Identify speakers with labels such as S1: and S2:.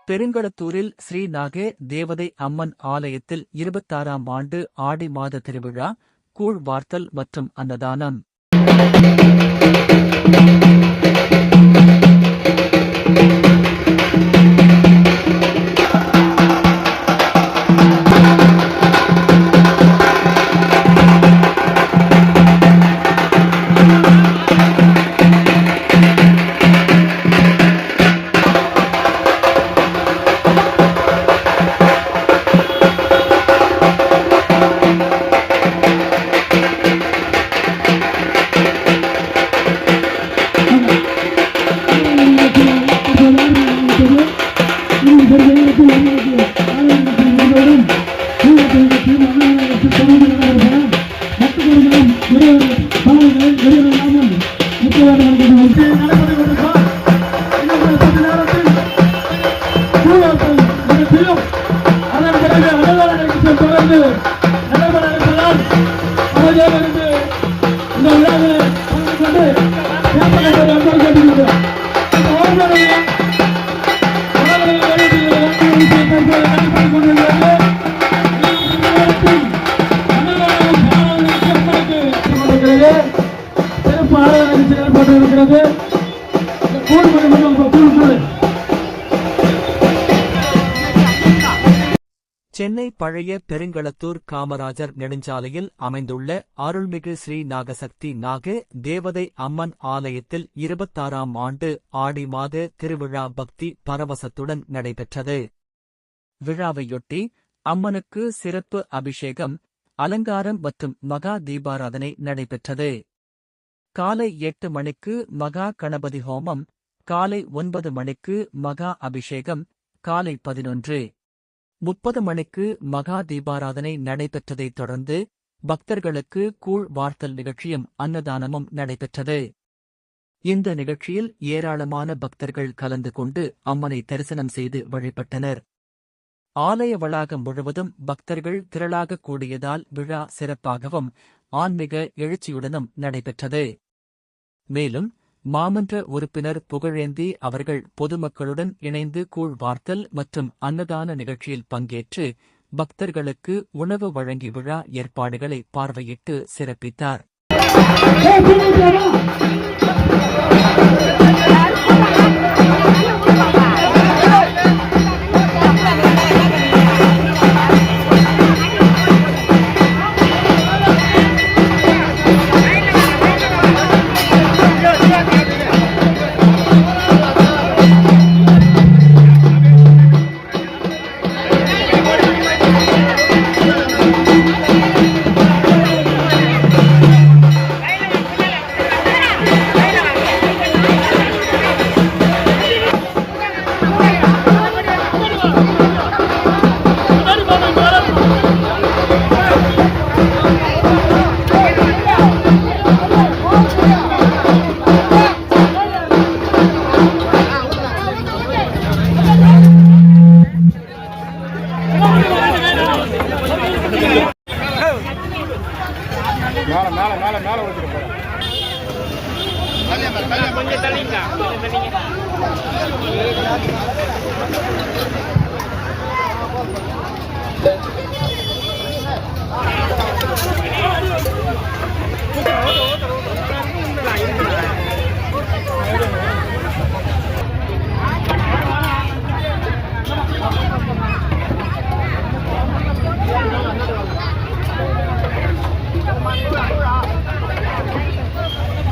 S1: பெருங்களத்தூரில் ஸ்ரீ நாகே தேவதை அம்மன் ஆலயத்தில் 26ஆம் ஆண்டு ஆடி மாத திருவிழா, கூழ் வார்த்தல் மற்றும் அன்னதானம். சென்னை பழைய பெருங்களத்தூர் காமராஜர் நெடுஞ்சாலையில் அமைந்துள்ள அருள்மிகு ஸ்ரீ நாகசக்தி நாகே தேவதை அம்மன் ஆலயத்தில் 26ஆம் ஆண்டு ஆடி மாத திருவிழா பக்தி பரவசத்துடன் நடைபெற்றது. விழாவையொட்டி அம்மனுக்கு சிறப்பு அபிஷேகம், அலங்காரம் மற்றும் மகா தீபாராதனை நடைபெற்றது. காலை 8 மணிக்கு மகா கணபதி ஹோமம், காலை 9 மணிக்கு மகா அபிஷேகம், காலை 11:30 மணிக்கு மகா தீபாராதனை நடைபெற்றதைத் தொடர்ந்து பக்தர்களுக்கு கூழ் வார்த்தல் நிகழ்ச்சியும் அன்னதானமும் நடைபெற்றது. இந்த நிகழ்ச்சியில் ஏராளமான பக்தர்கள் கலந்து கொண்டு அம்மனை தரிசனம் செய்து வழிபட்டனர். ஆலய வளாகம் முழுவதும் பக்தர்கள் திரளாக கூடியதால் விழா சிறப்பாகவும் ஆன்மீக எழுச்சியுடனும் நடைபெற்றது. மேலும் மாமன்ற உறுப்பினர் புகழேந்தி அவர்கள் பொதுமக்களுடன் இணைந்து கூழ் வார்த்தல் மற்றும் அன்னதான நிகழ்ச்சியில் பங்கேற்று பக்தர்களுக்கு உணவு வழங்கி விழா ஏற்பாடுகளை பார்வையிட்டு சிறப்பித்தார்.
S2: மேல ஊத்திட்டு போறேன். கொஞ்சம் தள்ளிங்க. கொஞ்சம்